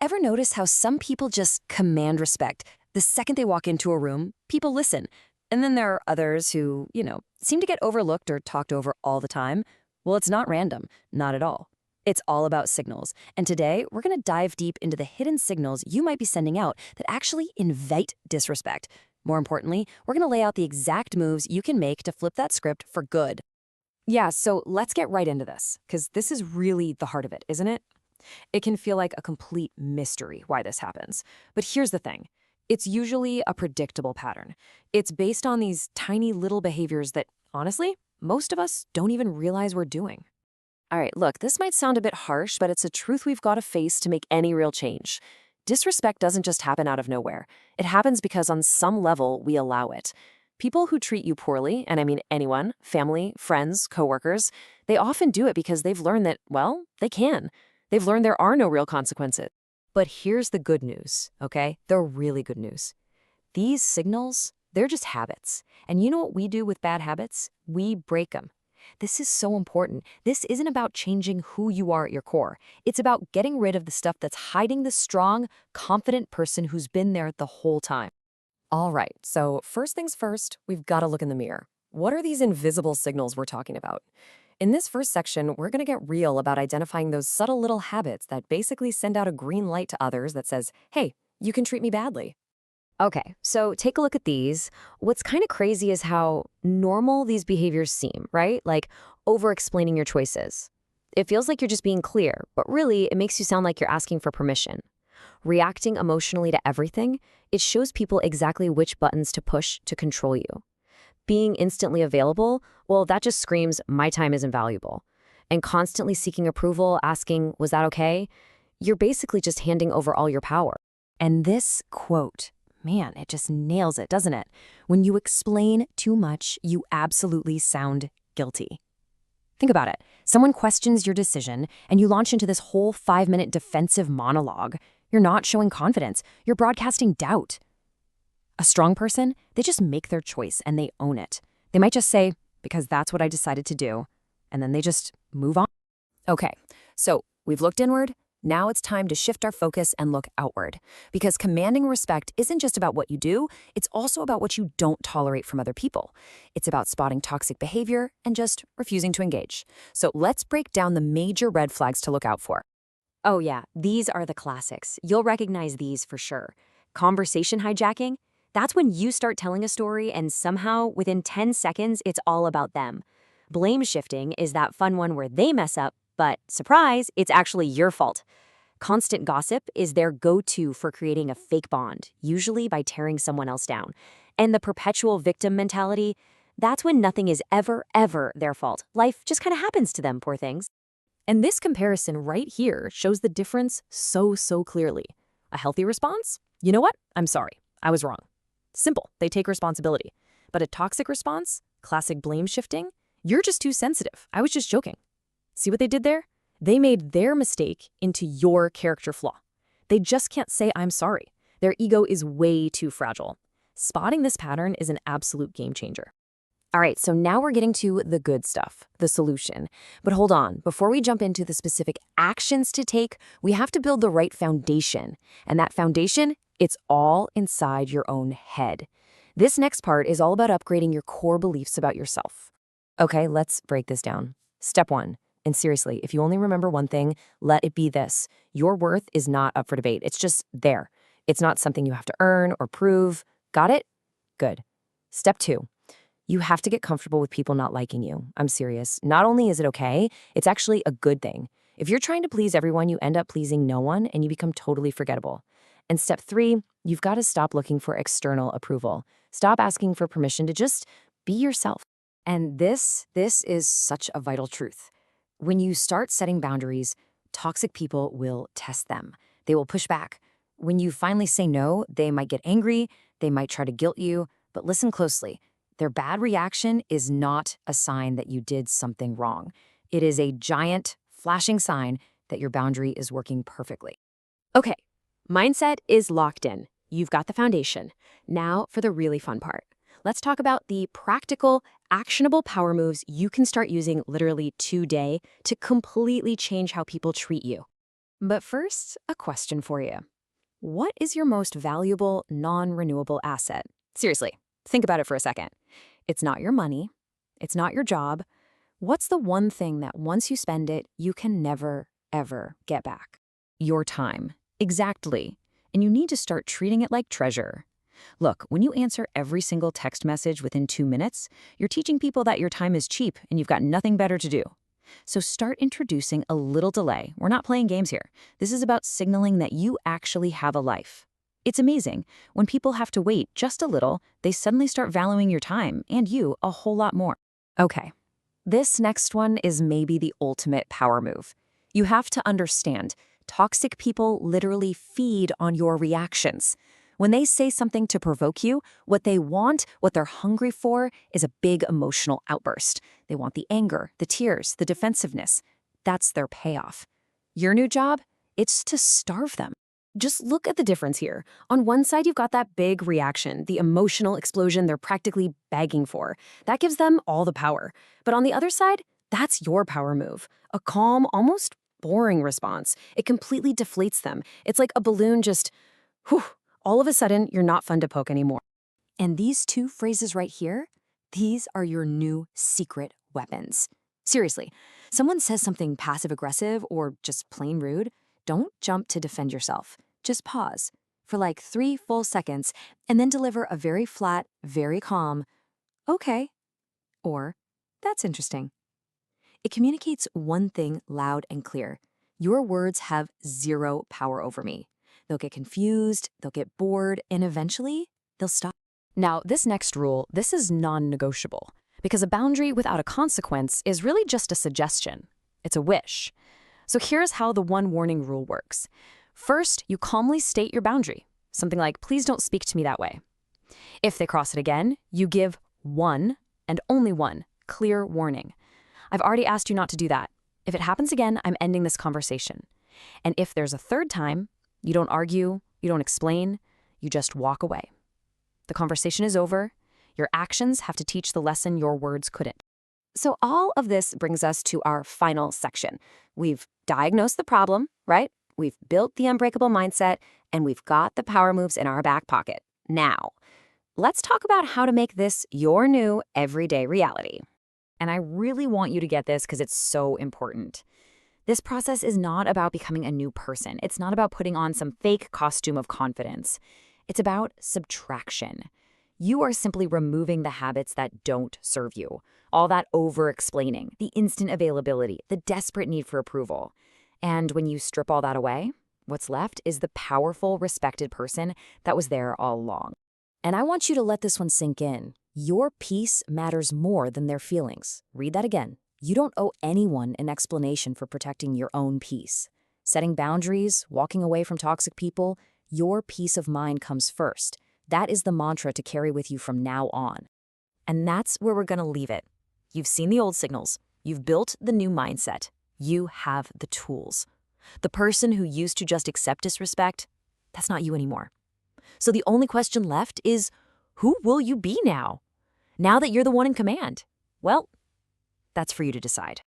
Ever notice how some people just command respect? The second they walk into a room, people listen. And then there are others who, seem to get overlooked or talked over all the time. Well, it's not random, not at all. It's all about signals. And today, we're going to dive deep into the hidden signals you might be sending out that actually invite disrespect. More importantly, we're going to lay out the exact moves you can make to flip that script for good. Yeah, so let's get right into this, because this is really the heart of it, isn't it? It can feel like a complete mystery why this happens. But here's the thing. It's usually a predictable pattern. It's based on these tiny little behaviors that, honestly, most of us don't even realize we're doing. All right, look, this might sound a bit harsh, but it's a truth we've got to face to make any real change. Disrespect doesn't just happen out of nowhere. It happens because on some level, we allow it. People who treat you poorly, and I mean anyone, family, friends, coworkers, they often do it because they've learned that, well, they can. They've learned there are no real consequences. But here's the good news, okay? The really good news. These signals, they're just habits. And you know what we do with bad habits? We break them. This is so important. This isn't about changing who you are at your core. It's about getting rid of the stuff that's hiding the strong, confident person who's been there the whole time. All right, so first things first, we've got to look in the mirror. What are these invisible signals we're talking about? In this first section, we're going to get real about identifying those subtle little habits that basically send out a green light to others that says, hey, you can treat me badly. Okay, so take a look at these. What's kind of crazy is how normal these behaviors seem, right? Like over-explaining your choices. It feels like you're just being clear, but really it makes you sound like you're asking for permission. Reacting emotionally to everything, it shows people exactly which buttons to push to control you. Being instantly available, well, that just screams, my time isn't valuable. And constantly seeking approval, asking, was that okay? You're basically just handing over all your power. And this quote, man, it just nails it, doesn't it? When you explain too much, you absolutely sound guilty. Think about it. Someone questions your decision, and you launch into this whole 5-minute defensive monologue. You're not showing confidence. You're broadcasting doubt. A strong person, they just make their choice and they own it. They might just say, because that's what I decided to do, and then they just move on. Okay, so we've looked inward. Now it's time to shift our focus and look outward. Because commanding respect isn't just about what you do, it's also about what you don't tolerate from other people. It's about spotting toxic behavior and just refusing to engage. So let's break down the major red flags to look out for. Oh yeah, these are the classics. You'll recognize these for sure. Conversation hijacking, that's when you start telling a story and somehow within 10 seconds, it's all about them. Blame shifting is that fun one where they mess up, but surprise, it's actually your fault. Constant gossip is their go-to for creating a fake bond, usually by tearing someone else down. And the perpetual victim mentality, that's when nothing is ever, ever their fault. Life just kind of happens to them, poor things. And this comparison right here shows the difference so clearly. A healthy response? You know what? I'm sorry. I was wrong. Simple. They take responsibility. But a toxic response? Classic blame shifting? You're just too sensitive. I was just joking. See what they did there? They made their mistake into your character flaw. They just can't say, I'm sorry. Their ego is way too fragile. Spotting this pattern is an absolute game changer. All right, so now we're getting to the good stuff, the solution. But hold on, before we jump into the specific actions to take, we have to build the right foundation. And that foundation, it's all inside your own head. This next part is all about upgrading your core beliefs about yourself. Okay, let's break this down. Step 1. And seriously, if you only remember one thing, let it be this. Your worth is not up for debate. It's just there. It's not something you have to earn or prove. Got it? Good. Step 2. You have to get comfortable with people not liking you. I'm serious. Not only is it okay, it's actually a good thing. If you're trying to please everyone, you end up pleasing no one and you become totally forgettable. And step 3, you've got to stop looking for external approval. Stop asking for permission to just be yourself. And this is such a vital truth. When you start setting boundaries, toxic people will test them. They will push back. When you finally say no, they might get angry, they might try to guilt you, but listen closely. Their bad reaction is not a sign that you did something wrong. It is a giant, flashing sign that your boundary is working perfectly. Okay, mindset is locked in. You've got the foundation. Now for the really fun part. Let's talk about the practical, actionable power moves you can start using literally today to completely change how people treat you. But first, a question for you. What is your most valuable, non-renewable asset? Seriously, think about it for a second. It's not your money. It's not your job. What's the one thing that once you spend it, you can never, ever get back? Your time. Exactly. And you need to start treating it like treasure. Look, when you answer every single text message within 2 minutes, you're teaching people that your time is cheap and you've got nothing better to do. So start introducing a little delay. We're not playing games here. This is about signaling that you actually have a life. It's amazing. When people have to wait just a little, they suddenly start valuing your time and you a whole lot more. Okay, this next one is maybe the ultimate power move. You have to understand, toxic people literally feed on your reactions. When they say something to provoke you, what they want, what they're hungry for, is a big emotional outburst. They want the anger, the tears, the defensiveness. That's their payoff. Your new job? It's to starve them. Just look at the difference here. On one side, you've got that big reaction, the emotional explosion they're practically begging for. That gives them all the power. But on the other side, that's your power move. A calm, almost boring response. It completely deflates them. It's like a balloon just, whew, all of a sudden, you're not fun to poke anymore. And these two phrases right here, these are your new secret weapons. Seriously, someone says something passive-aggressive or just plain rude, don't jump to defend yourself. Just pause for like 3 full seconds and then deliver a very flat, very calm, okay, or that's interesting. It communicates one thing loud and clear. Your words have zero power over me. They'll get confused, they'll get bored, and eventually they'll stop. Now, this next rule, this is non-negotiable because a boundary without a consequence is really just a suggestion. It's a wish. So here's how the one warning rule works. First, you calmly state your boundary. Something like, please don't speak to me that way. If they cross it again, you give one, and only one, clear warning. I've already asked you not to do that. If it happens again, I'm ending this conversation. And if there's a third time, you don't argue, you don't explain, you just walk away. The conversation is over. Your actions have to teach the lesson your words couldn't. So all of this brings us to our final section. We've diagnosed the problem, right? We've built the unbreakable mindset, and we've got the power moves in our back pocket. Now, let's talk about how to make this your new everyday reality. And I really want you to get this because it's so important. This process is not about becoming a new person. It's not about putting on some fake costume of confidence. It's about subtraction. You are simply removing the habits that don't serve you. All that over-explaining, the instant availability, the desperate need for approval. And when you strip all that away, what's left is the powerful, respected person that was there all along. And I want you to let this one sink in. Your peace matters more than their feelings. Read that again. You don't owe anyone an explanation for protecting your own peace. Setting boundaries, walking away from toxic people, your peace of mind comes first. That is the mantra to carry with you from now on. And that's where we're going to leave it. You've seen the old signals. You've built the new mindset. You have the tools. The person who used to just accept disrespect, that's not you anymore. So the only question left is, who will you be now? Now that you're the one in command? Well, that's for you to decide.